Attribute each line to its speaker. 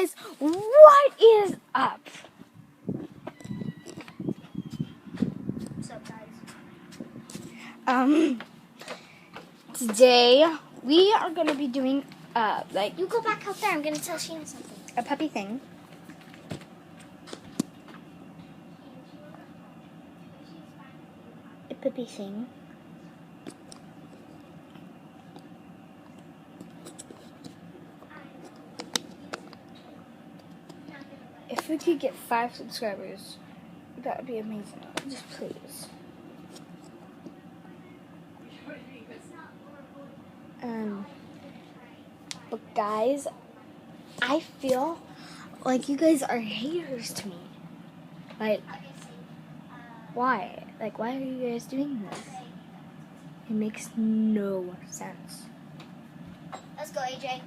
Speaker 1: guys, what is up?
Speaker 2: What's up, guys?
Speaker 1: Today we are gonna be doing
Speaker 2: You go back out there. I'm gonna tell Sheena something.
Speaker 1: a puppy thing. A puppy thing. If we could get 5 subscribers, that would be amazing. Just please. But guys, I feel like you guys are haters to me. Like, why? Like, why are you guys doing this? It makes no sense.
Speaker 2: Let's go, AJ.